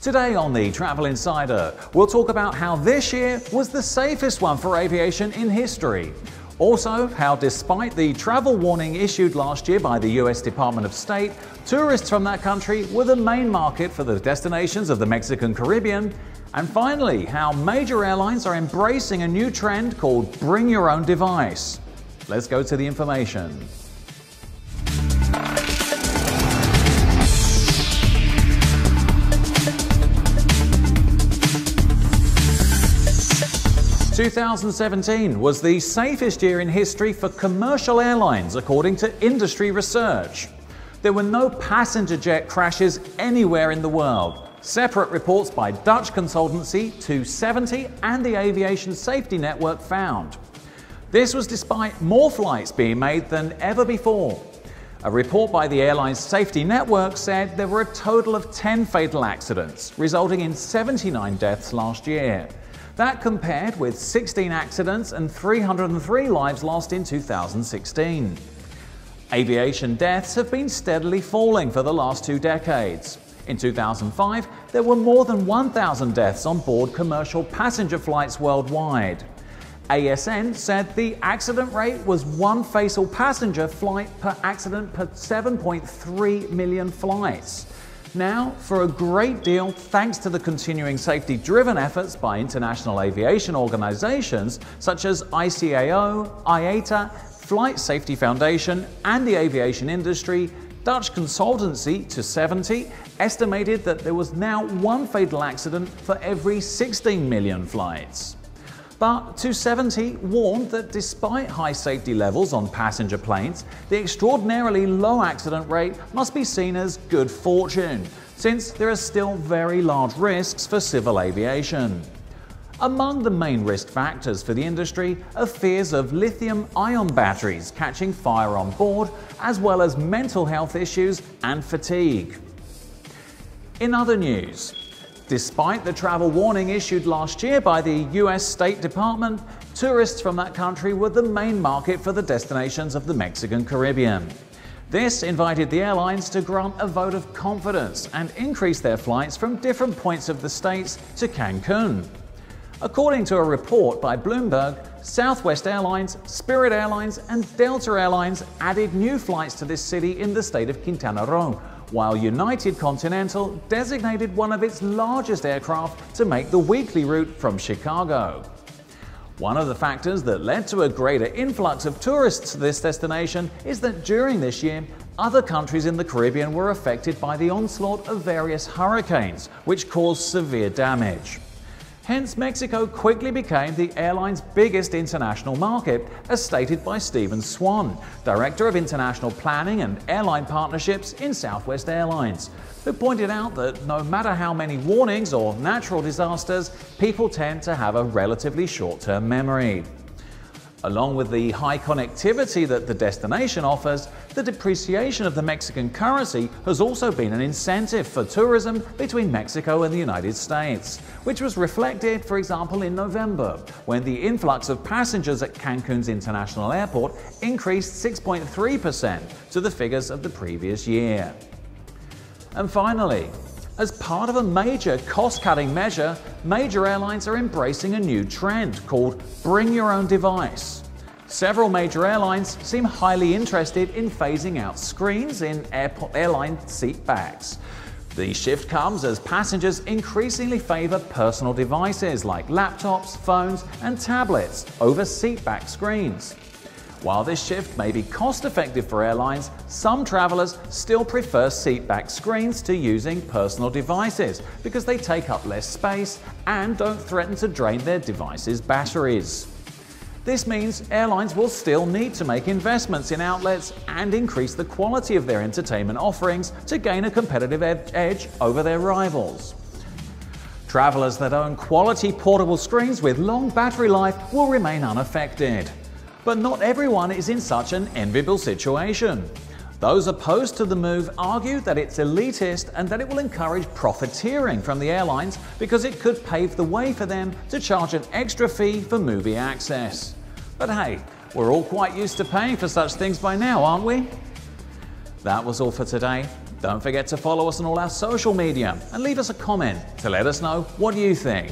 Today on the Travel Insider, we'll talk about how this year was the safest one for aviation in history. Also, how despite the travel warning issued last year by the US Department of State, tourists from that country were the main market for the destinations of the Mexican Caribbean. And finally, how major airlines are embracing a new trend called Bring Your Own Device. Let's go to the information. – 2017 was the safest year in history for commercial airlines, according to industry research. There were no passenger jet crashes anywhere in the world. Separate reports by Dutch consultancy 2seventy and the Aviation Safety Network found. This was despite more flights being made than ever before. A report by the Airline Safety Network said there were a total of 10 fatal accidents, resulting in 79 deaths last year. That compared with 16 accidents and 303 lives lost in 2016. Aviation deaths have been steadily falling for the last 2 decades. In 2005, there were more than 1,000 deaths on board commercial passenger flights worldwide. ASN said the accident rate was 1 fatal passenger flight per accident per 7.3 million flights. Now, for a great deal thanks to the continuing safety-driven efforts by international aviation organizations such as ICAO, IATA, Flight Safety Foundation, and the aviation industry, Dutch consultancy 2seventy estimated that there was now 1 fatal accident for every 16 million flights. But 2seventy warned that despite high safety levels on passenger planes, the extraordinarily low accident rate must be seen as good fortune, since there are still very large risks for civil aviation. Among the main risk factors for the industry are fears of lithium-ion batteries catching fire on board, as well as mental health issues and fatigue. In other news, despite the travel warning issued last year by the US State Department, tourists from that country were the main market for the destinations of the Mexican Caribbean. This invited the airlines to grant a vote of confidence and increase their flights from different points of the states to Cancun. According to a report by Bloomberg, Southwest Airlines, Spirit Airlines, and Delta Airlines added new flights to this city in the state of Quintana Roo, while United Continental designated one of its largest aircraft to make the weekly route from Chicago. One of the factors that led to a greater influx of tourists to this destination is that during this year, other countries in the Caribbean were affected by the onslaught of various hurricanes, which caused severe damage. Hence, Mexico quickly became the airline's biggest international market, as stated by Stephen Swan, Director of International Planning and Airline Partnerships in Southwest Airlines, who pointed out that no matter how many warnings or natural disasters, people tend to have a relatively short-term memory. Along with the high connectivity that the destination offers, the depreciation of the Mexican currency has also been an incentive for tourism between Mexico and the United States, which was reflected, for example, in November, when the influx of passengers at Cancun's International Airport increased 6.3% to the figures of the previous year. And finally, as part of a major cost-cutting measure, major airlines are embracing a new trend called Bring Your Own Device. Several major airlines seem highly interested in phasing out screens in airline seat backs. The shift comes as passengers increasingly favor personal devices like laptops, phones, and tablets over seat back screens. While this shift may be cost-effective for airlines, some travelers still prefer seat-back screens to using personal devices because they take up less space and don't threaten to drain their devices' batteries. This means airlines will still need to make investments in outlets and increase the quality of their entertainment offerings to gain a competitive edge over their rivals. Travelers that own quality portable screens with long battery life will remain unaffected. But not everyone is in such an enviable situation. Those opposed to the move argue that it's elitist and that it will encourage profiteering from the airlines because it could pave the way for them to charge an extra fee for movie access. But hey, we're all quite used to paying for such things by now, aren't we? That was all for today. Don't forget to follow us on all our social media and leave us a comment to let us know what you think.